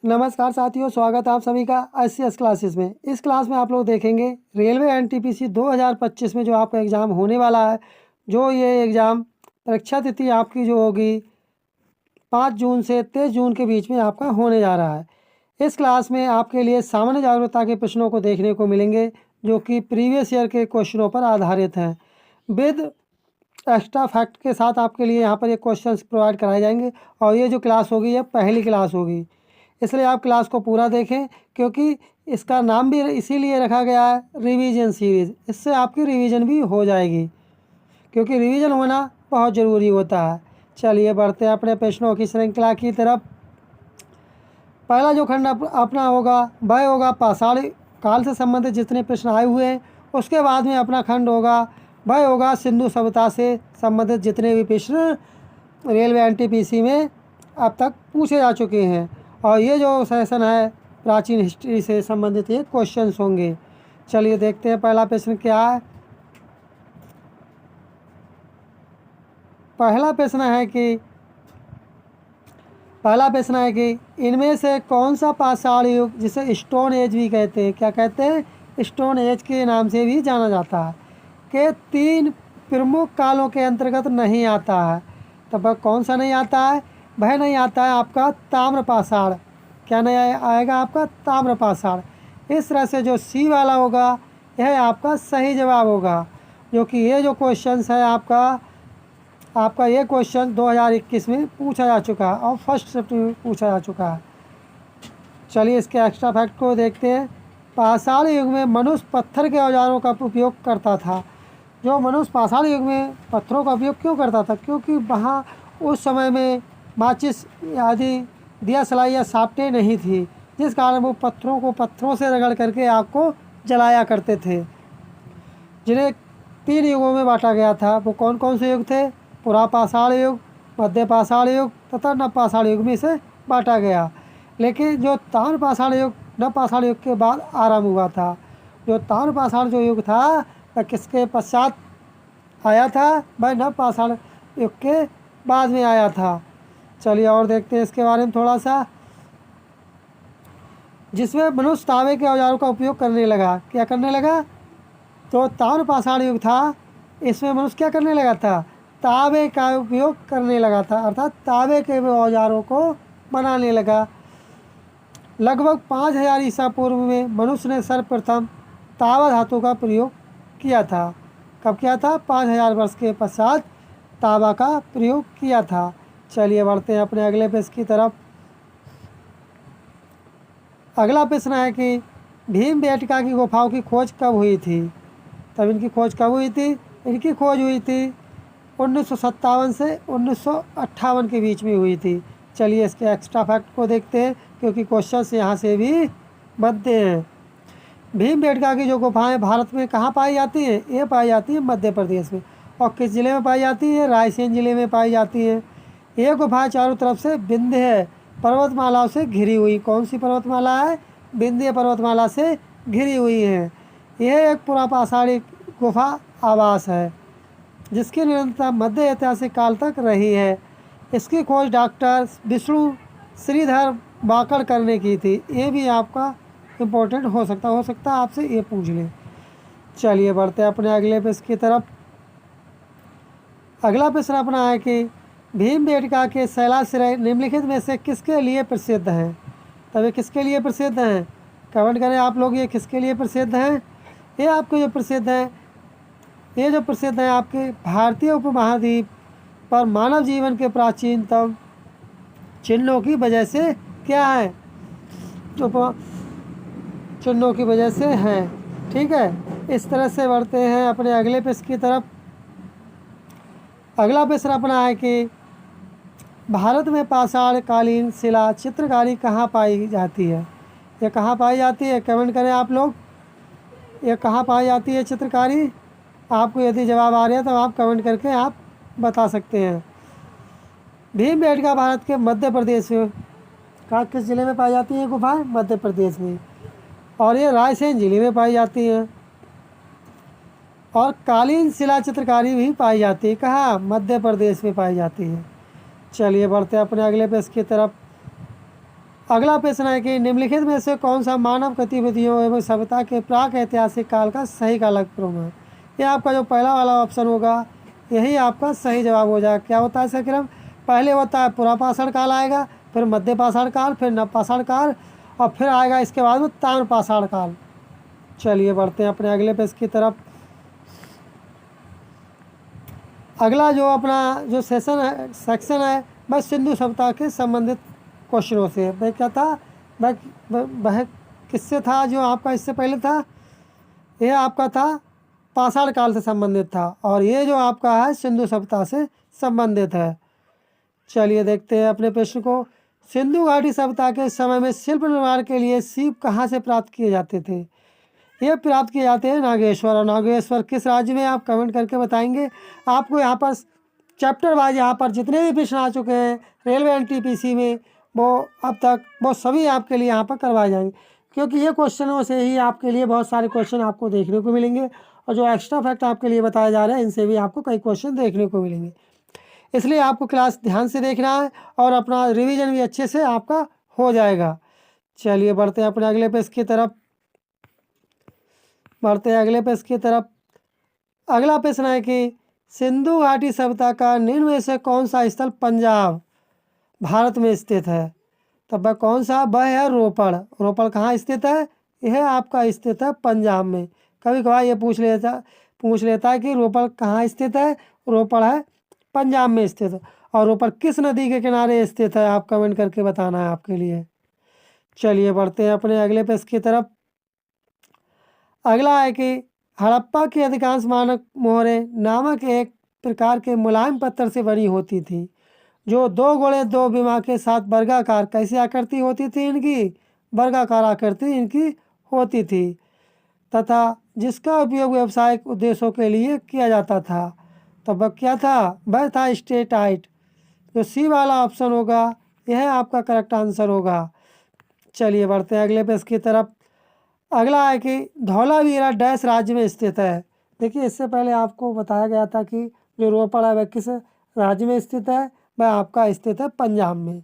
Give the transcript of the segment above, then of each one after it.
नमस्कार साथियों, स्वागत है आप सभी का एससीएस क्लासेस में। इस क्लास में आप लोग देखेंगे रेलवे एनटीपीसी 2025 में जो आपका एग्ज़ाम होने वाला है। जो ये एग्ज़ाम परीक्षा तिथि आपकी जो होगी 5 जून से 23 जून के बीच में आपका होने जा रहा है। इस क्लास में आपके लिए सामान्य जागरूकता के प्रश्नों को देखने को मिलेंगे जो कि प्रीवियस ईयर के क्वेश्चनों पर आधारित हैं। विद एक्स्ट्रा फैक्ट के साथ आपके लिए यहाँ पर ये क्वेश्चंस प्रोवाइड कराए जाएंगे। और ये जो क्लास होगी ये पहली क्लास होगी, इसलिए आप क्लास को पूरा देखें, क्योंकि इसका नाम भी इसीलिए रखा गया है रिवीजन सीरीज़। इससे आपकी रिवीजन भी हो जाएगी, क्योंकि रिवीजन होना बहुत ज़रूरी होता है। चलिए बढ़ते हैं अपने प्रश्नों की श्रृंखला की तरफ। पहला जो खंड अपना होगा वह होगा पाषाण काल से संबंधित जितने प्रश्न आए हुए हैं। उसके बाद में अपना खंड होगा वह होगा सिंधु सभ्यता से संबंधित जितने भी प्रश्न रेलवे एनटीपीसी में अब तक पूछे जा चुके हैं। और ये जो सेशन है प्राचीन हिस्ट्री से संबंधित ये क्वेश्चंस होंगे। चलिए देखते हैं पहला प्रश्न क्या है। पहला प्रश्न है कि इनमें से कौन सा पाषाण युग, जिसे स्टोन एज भी कहते हैं, क्या कहते हैं, स्टोन एज के नाम से भी जाना जाता है, के 3 प्रमुख कालों के अंतर्गत नहीं आता है। तो वह कौन सा नहीं आता है? वह नहीं आता है आपका ताम्र पाषाण। क्या नहीं आएगा आपका? ताम्र पाषाण। इस तरह से जो सी वाला होगा यह आपका सही जवाब होगा, जो कि ये जो क्वेश्चन है आपका ये क्वेश्चन 2021 में पूछा जा चुका है और फर्स्ट शिफ्ट में पूछा जा चुका है। चलिए इसके एक्स्ट्रा फैक्ट को देखते हैं। पाषाण युग में मनुष्य पत्थर के औजारों का उपयोग करता था। जो मनुष्य पाषाण युग में पत्थरों का उपयोग क्यों करता था? क्योंकि वहाँ उस समय में माचिस आदि दिया सलाई या सापटें नहीं थी, जिस कारण वो पत्थरों से रगड़ करके आग को जलाया करते थे। जिन्हें 3 युगों में बांटा गया था। वो कौन कौन से युग थे? पुरा पाषाण युग, मध्य पाषाण युग तथा नव पाषाण युग में से बांटा गया। लेकिन जो ताम्र पाषाण युग नव पाषाण युग के बाद आरंभ हुआ था। जो ताम्र पाषाण जो युग था वह किसके पश्चात आया था? वह नव पाषाण युग के बाद में आया था। चलिए और देखते हैं इसके बारे में थोड़ा सा। जिसमें मनुष्य तांबे के औजारों का उपयोग करने लगा। क्या करने लगा? तो ताम्र पाषाण युग था, इसमें मनुष्य क्या करने लगा था? तांबे का उपयोग करने लगा था, अर्थात तांबे के औजारों को बनाने लगा। लगभग 5000 ईसा पूर्व में मनुष्य ने सर्वप्रथम तांबा धातु का प्रयोग किया था। कब किया था? 5000 वर्ष के पश्चात तांबा का प्रयोग किया था। चलिए बढ़ते हैं अपने अगले प्रश्न की तरफ। अगला प्रश्न है कि भीमबेटका की गुफाओं की खोज कब हुई थी? तब इनकी खोज कब हुई थी? इनकी खोज हुई थी 1957 से 1958 के बीच में हुई थी। चलिए इसके एक्स्ट्रा फैक्ट को देखते हैं, क्योंकि क्वेश्चन यहाँ से भी बनते हैं। भीमबेटका की जो गुफाएं भारत में कहाँ पाई जाती हैं? ये पाई जाती है मध्य प्रदेश में। और किस ज़िले में पाई जाती है? रायसेन ज़िले में पाई जाती है। ये गुफाएं चारों तरफ से विंध्य पर्वतमालाओं से घिरी हुई। कौन सी पर्वतमाला है? विंध्य पर्वतमाला से घिरी हुई है। यह एक पुरापाषाणी गुफा आवास है, जिसकी निरंतरता मध्य ऐतिहासिक काल तक रही है। इसकी खोज डॉक्टर विष्णु श्रीधर वाकड़कर ने की थी। ये भी आपका इम्पोर्टेंट हो सकता है आपसे ये पूछ ले। चलिए बढ़ते हैं अपने अगले प्रश्न की तरफ। अगला प्रश्न अपना है कि भीमबेटका के शैलाश्रय निम्नलिखित में से किसके लिए प्रसिद्ध हैं? तब ये किसके लिए प्रसिद्ध हैं? कमेंट करें आप लोग, ये किसके लिए प्रसिद्ध हैं? ये आपको जो प्रसिद्ध हैं, ये जो प्रसिद्ध हैं आपके भारतीय उपमहाद्वीप पर मानव जीवन के प्राचीनतम चिन्हों की वजह से क्या है? चिन्हों की वजह से हैं। ठीक है, इस तरह से बढ़ते हैं अपने अगले प्रश्न की तरफ। अगला प्रश्न अपना है कि भारत में पाषाण कालीन शिला चित्रकारी कहाँ पाई जाती है? ये कहाँ पाई जाती है? कमेंट करें आप लोग, ये कहाँ पाई जाती है चित्रकारी? आपको यदि जवाब आ रहा है तो आप कमेंट करके आप बता सकते हैं। भीमबेटका भारत के मध्य प्रदेश में किस ज़िले में पाई जाती है गुफाएं? मध्य प्रदेश में। और ये रायसेन ज़िले में पाई जाती हैं। और कालीन शिला चित्रकारी भी पाई जाती है। कहाँ? मध्य प्रदेश में पाई जाती है। चलिए बढ़ते हैं अपने अगले प्रश्न की तरफ। अगला प्रश्न है कि निम्नलिखित में से कौन सा मानव गतिविधियों एवं सभ्यता के प्राक ऐतिहासिक काल का सही कालक्रम है। ये आपका जो पहला वाला ऑप्शन होगा यही आपका सही जवाब हो जाएगा। क्या होता है इसका क्रम? पहले होता है पुरापाषाण काल आएगा, फिर मध्य पाषाण काल, फिर नवपाषाण काल और फिर आएगा इसके बाद में ताम्रपाषाण काल। चलिए बढ़ते हैं अपने अगले पेज की तरफ। अगला जो अपना जो सेक्शन है वह सिंधु सभ्यता के संबंधित क्वेश्चनों से। वह क्या था? वह किससे था जो आपका इससे पहले था? यह आपका था पाषाण काल से संबंधित था और ये जो आपका है सिंधु सभ्यता से संबंधित है। चलिए देखते हैं अपने प्रश्न को। सिंधु घाटी सभ्यता के समय में शिल्प निर्माण के लिए सीप कहाँ से प्राप्त किए जाते थे? ये प्राप्त किए जाते हैं नागेश्वर। और नागेश्वर किस राज्य में, आप कमेंट करके बताएंगे। आपको यहाँ पर चैप्टर वाइज यहाँ पर जितने भी प्रश्न आ चुके हैं रेलवे एनटीपीसी में वो अब तक वो सभी आपके लिए यहाँ पर करवाए जाएंगे, क्योंकि ये क्वेश्चनों से ही आपके लिए बहुत सारे क्वेश्चन आपको देखने को मिलेंगे और जो एक्स्ट्रा फैक्ट आपके लिए बताए जा रहे हैं इनसे भी आपको कई क्वेश्चन देखने को मिलेंगे। इसलिए आपको क्लास ध्यान से देखना है और अपना रिवीजन भी अच्छे से आपका हो जाएगा। चलिए बढ़ते हैं अपने अगले पेज की तरफ। अगला प्रश्न है कि सिंधु घाटी सभ्यता का निम्न में से कौन सा स्थल पंजाब भारत में स्थित है? तब वह कौन सा? वह है रोपड़। रोपड़ कहाँ स्थित है? यह आपका स्थित है पंजाब में। कभी कभार ये पूछ लेता है कि रोपड़ कहाँ स्थित है। रोपड़ है पंजाब में स्थित है। और रोपड़ किस नदी के किनारे स्थित है? आप कमेंट करके बताना है आपके लिए। चलिए बढ़ते हैं अपने अगले पेज की तरफ। अगला है कि हड़प्पा की अधिकांश मानक मोहरें नामक एक प्रकार के मुलायम पत्थर से बनी होती थी जो 2 घोड़े 2 बीमा के साथ वर्गाकार, कैसी आकृति होती थी इनकी? वर्गाकार आकृति इनकी होती थी तथा जिसका उपयोग व्यावसायिक उद्देश्यों के लिए किया जाता था। तो वह क्या था? वह था स्टेटाइट। जो सी वाला ऑप्शन होगा यह आपका करेक्ट आंसर होगा। चलिए बढ़ते हैं अगले पेज की तरफ। अगला है कि धौलावीरा डैश राज्य में स्थित है। देखिए इससे पहले आपको बताया गया था कि जो रोपड़ है वह किस राज्य में स्थित है? वह आपका स्थित है पंजाब में।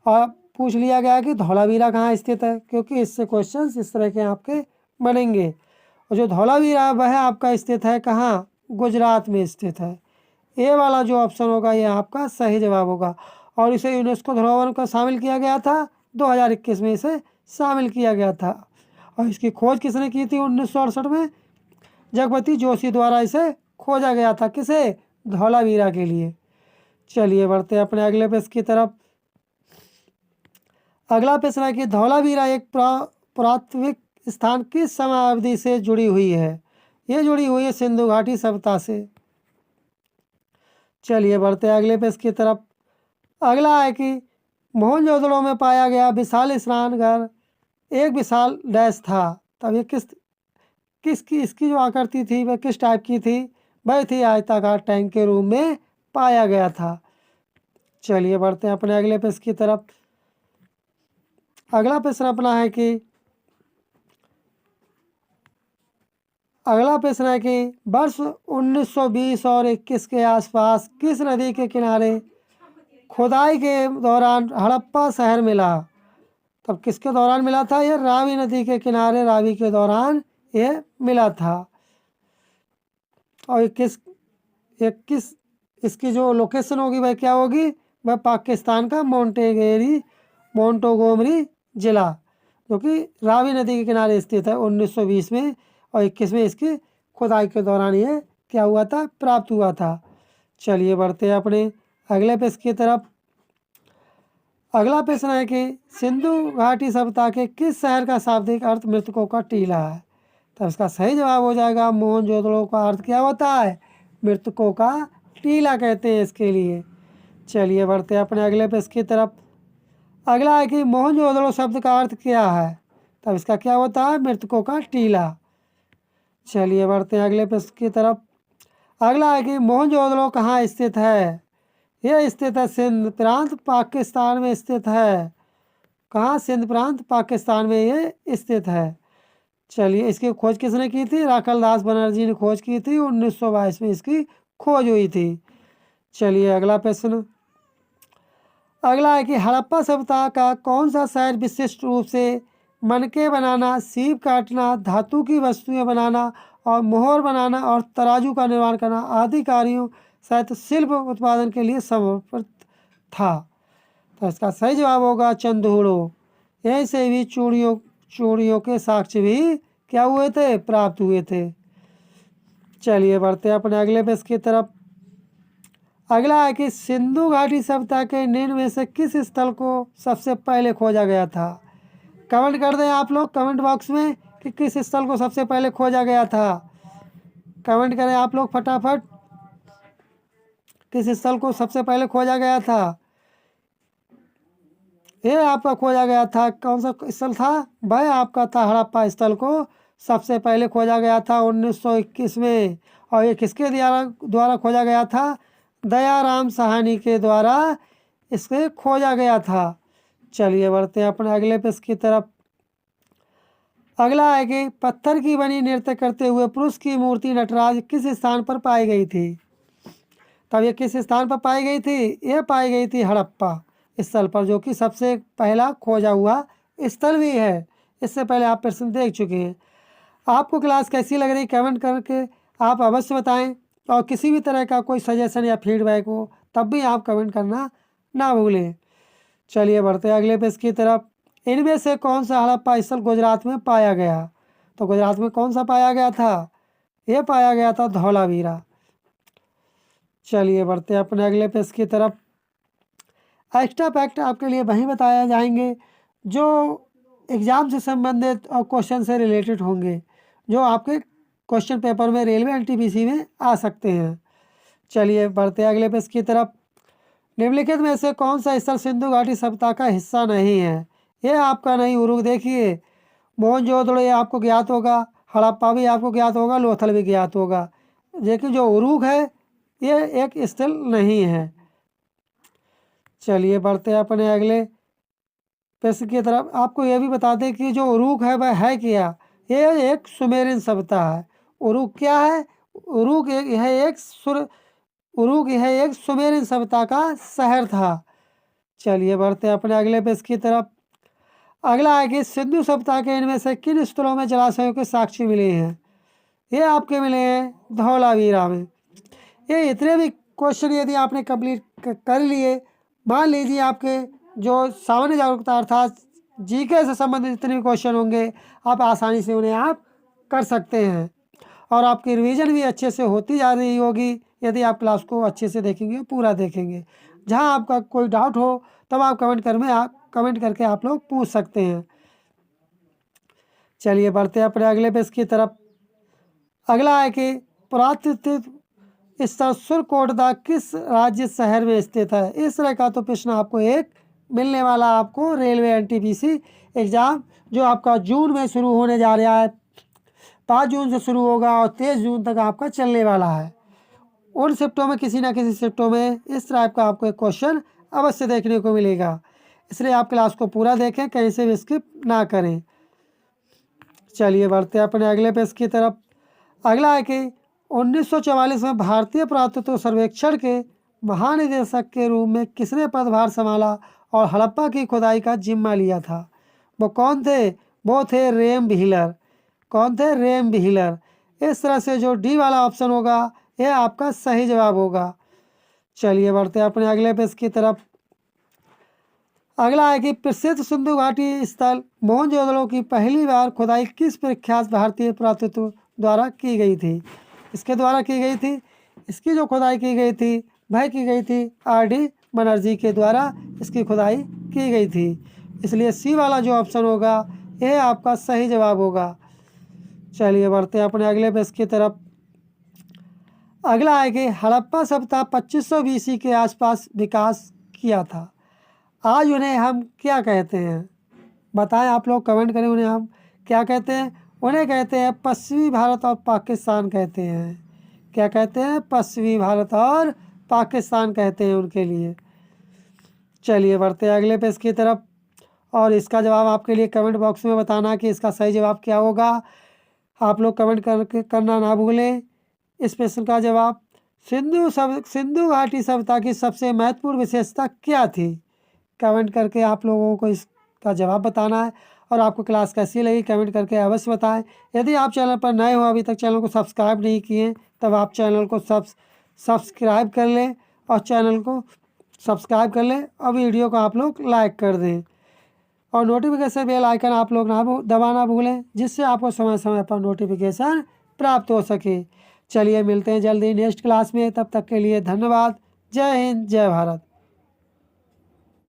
और पूछ लिया गया कि धौलावीरा कहाँ स्थित है, क्योंकि इससे क्वेश्चंस इस तरह के आपके बनेंगे। और जो धौलावीरा वह आपका स्थित है कहाँ? गुजरात में स्थित है। ए वाला जो ऑप्शन होगा ये आपका सही जवाब होगा। और इसे यूनेस्को धरोहर का शामिल किया गया था 2021 में, इसे शामिल किया गया था। और इसकी खोज किसने की थी? 1968 में जगपति जोशी द्वारा इसे खोजा गया था। किसे? धौलावीरा के लिए। चलिए बढ़ते हैं अपने अगले पेज की तरफ। अगला प्रश्न है कि धौलावीरा एक पुरातात्विक स्थान किस समय अवधि से जुड़ी हुई है? ये जुड़ी हुई है सिंधु घाटी सभ्यता से। चलिए बढ़ते हैं अगले पेज की तरफ। अगला है कि मोहनजोदड़ो में पाया गया विशाल स्नानघर एक विशाल डैश था। तब ये इसकी जो आकृति थी वह किस टाइप की थी? वह थी आयताकार टैंक के रूप में पाया गया था। चलिए बढ़ते हैं अपने अगले पेज की तरफ। अगला प्रश्न अपना है कि वर्ष 1920 और 21 के आसपास किस नदी के किनारे खुदाई के दौरान हड़प्पा शहर मिला? तब किसके दौरान मिला था? यह रावी नदी के किनारे, रावी के दौरान यह मिला था। और इसकी जो लोकेशन होगी वह क्या होगी? वह पाकिस्तान का मोंटोगोमरी जिला, जो कि रावी नदी के किनारे स्थित है। 1920 में और 21 में इसकी खुदाई के दौरान ये क्या हुआ था? प्राप्त हुआ था। चलिए बढ़ते हैं अपने अगले पेज की तरफ। अगला प्रश्न है कि सिंधु घाटी सभ्यता के किस शहर का शाब्दिक अर्थ मृतकों का टीला है? तो इसका सही जवाब हो जाएगा मोहनजोदड़ो का अर्थ क्या होता है? मृतकों का टीला कहते हैं इसके लिए। चलिए बढ़ते हैं अपने अगले पेज की तरफ। अगला है कि मोहनजोदड़ो शब्द का अर्थ क्या है? तब इसका क्या होता है? मृतकों का टीला। चलिए बढ़ते हैं अगले पेज की तरफ। अगला है कि मोहनजोदड़ो कहाँ स्थित है? यह स्थित है सिंध प्रांत पाकिस्तान में स्थित है। कहाँ? सिंध प्रांत पाकिस्तान में ये स्थित है। चलिए इसकी खोज किसने की थी? राखल दास बनर्जी ने खोज की थी। 1922 में इसकी खोज हुई थी। चलिए अगला प्रश्न। अगला है कि हड़प्पा सभ्यता का कौन सा शहर विशिष्ट रूप से मनके बनाना, सीप काटना, धातु की वस्तुएं बनाना और मोहर बनाना और तराजू का निर्माण करना आदि कार्यों सहित शिल्प उत्पादन के लिए समर्पित था। तो इसका सही जवाब होगा चंदोड़ो। यहीं से भी चूड़ियों के साक्ष्य भी क्या हुए थे, प्राप्त हुए थे। चलिए बढ़ते हैं अपने अगले पेज की तरफ। अगला है कि सिंधु घाटी सभ्यता के निम्न में से किस स्थल को सबसे पहले खोजा गया था। कमेंट कर दें आप लोग कमेंट बॉक्स में कि किस स्थल को सबसे पहले खोजा गया था। कमेंट करें आप लोग फटाफट, किस स्थल को सबसे पहले खोजा गया था। ये आपका खोजा गया था, कौन सा स्थल था वह आपका था हड़प्पा स्थल को सबसे पहले खोजा गया था 1921 में। और ये किसके द्वारा खोजा गया था, दयाराम साहनी के द्वारा इसके खोजा गया था। चलिए बढ़ते हैं अपने अगले पेज की तरफ। अगला है कि पत्थर की बनी नृत्य करते हुए पुरुष की मूर्ति नटराज किस स्थान पर पाई गई थी। तब ये किस स्थान पर पाई गई थी, ये पाई गई थी हड़प्पा स्थल पर, जो कि सबसे पहला खोजा हुआ स्थल भी है। इससे पहले आप प्रश्न देख चुके हैं। आपको क्लास कैसी लग रही कमेंट करके आप अवश्य बताएं, और किसी भी तरह का कोई सजेशन या फीडबैक हो तब भी आप कमेंट करना ना भूलें। चलिए बढ़ते हैं अगले पेज की तरफ। इनमें से कौन सा हड़प्पा स्थल गुजरात में पाया गया। तो गुजरात में कौन सा पाया गया था, ये पाया गया था धौलावीरा। चलिए बढ़ते हैं अपने अगले पेज की तरफ। एक्स्ट्रा फैक्ट आपके लिए वहीं बताया जाएंगे जो एग्ज़ाम से संबंधित और क्वेश्चन से रिलेटेड होंगे, जो आपके क्वेश्चन पेपर में रेलवे एनटीपीसी में आ सकते हैं। चलिए बढ़ते हैं अगले पेज की तरफ। निम्नलिखित में से कौन सा स्थल सिंधु घाटी सभ्यता का हिस्सा नहीं है। ये आपका नहीं, उरुक देखिए, मोहनजोदड़ो ये आपको ज्ञात होगा, हड़प्पा भी आपको ज्ञात होगा, लोथल भी ज्ञात होगा, लेकिन जो उरुक है ये एक स्थल नहीं है। चलिए बढ़ते हैं अपने अगले पेज की तरफ। आपको यह भी बता दें कि जो उरुक है वह है क्या, ये एक सुमेरियन सभ्यता है। उरुक क्या है, उरुक एक सुमेरियन सभ्यता का शहर था। चलिए बढ़ते हैं अपने अगले पेज की तरफ। अगला है कि सिंधु सभ्यता के इनमें से किन स्थलों में जलाशयों के साक्ष्य मिले हैं। ये आपके मिले हैं धौलावीरा में। ये इतने भी क्वेश्चन यदि आपने कंप्लीट कर लिए, मान लीजिए आपके जो सामान्य जागरूकता अर्थात जीके से संबंधित जितने भी क्वेश्चन होंगे आप आसानी से उन्हें आप कर सकते हैं, और आपकी रिवीजन भी अच्छे से होती जा रही होगी यदि आप क्लास को अच्छे से देखेंगे, पूरा देखेंगे। जहां आपका कोई डाउट हो तब आप कमेंट करके आप लोग पूछ सकते हैं। चलिए बढ़ते हैं अपने अगले पेज की तरफ। अगला है कि पुरातत्व स्थल सुरकोटदा किस राज्य शहर में स्थित है। इस तरह का तो प्रश्न आपको एक मिलने वाला, आपको रेलवे एनटीपीसी एग्ज़ाम जो आपका जून में शुरू होने जा रहा है, 5 जून से शुरू होगा और 23 जून तक आपका चलने वाला है। उन शिफ्टों में किसी ना किसी शिफ्टों में इस टाइप का आपको एक क्वेश्चन अवश्य देखने को मिलेगा, इसलिए आप क्लास को पूरा देखें, कहीं से भी स्किप ना करें। चलिए बढ़ते हैं अपने अगले पेज की तरफ। अगला है कि 1944 में भारतीय पुरातत्व सर्वेक्षण के महानिदेशक के रूप में किसने पदभार संभाला और हड़प्पा की खुदाई का जिम्मा लिया था। वो कौन थे, वो थे रेम व्हीलर। कौन थे, रेम व्हीलर। इस तरह से जो डी वाला ऑप्शन होगा यह आपका सही जवाब होगा। चलिए बढ़ते हैं अपने अगले पेज की तरफ। अगला है कि प्रसिद्ध सिंधु घाटी स्थल मोहनजोदड़ो की पहली बार खुदाई किस प्रख्यात भारतीय पुरातत्व द्वारा की गई थी। इसके द्वारा की गई थी, इसकी जो खुदाई की गई थी वह की गई थी आर.डी. बनर्जी के द्वारा इसकी खुदाई की गई थी, इसलिए सी वाला जो ऑप्शन होगा यह आपका सही जवाब होगा। चलिए बढ़ते हैं अपने अगले पेज की तरफ। अगला है कि हड़प्पा सभ्यता 2500 BC के आसपास विकास किया था। आज उन्हें हम क्या कहते हैं, बताएं आप लोग, कमेंट करें, उन्हें हम क्या कहते हैं। उन्हें कहते हैं पश्चिमी भारत और पाकिस्तान कहते हैं। क्या कहते हैं, पश्चिमी भारत और पाकिस्तान कहते हैं उनके लिए। चलिए बढ़ते हैं अगले पेज की तरफ, और इसका जवाब आपके लिए कमेंट बॉक्स में बताना कि इसका सही जवाब क्या होगा। आप लोग कमेंट करना ना भूलें। इस प्रश्न का जवाब, सिंधु घाटी सभ्यता की सबसे महत्वपूर्ण विशेषता क्या थी। कमेंट करके आप लोगों को इसका जवाब बताना है। और आपको क्लास कैसी लगी कमेंट करके अवश्य बताएं। यदि आप चैनल पर नए हो, अभी तक चैनल को सब्सक्राइब नहीं किए, तब आप चैनल को सब्सक्राइब कर लें और चैनल को सब्सक्राइब कर लें और वीडियो को आप लोग लाइक कर दें। और नोटिफिकेशन बेल आइकन आप लोग दबाना भूलें, जिससे आपको समय समय पर नोटिफिकेशन प्राप्त हो सके। चलिए मिलते हैं जल्दी नेक्स्ट क्लास में, तब तक के लिए धन्यवाद। जय हिंद, जय भारत।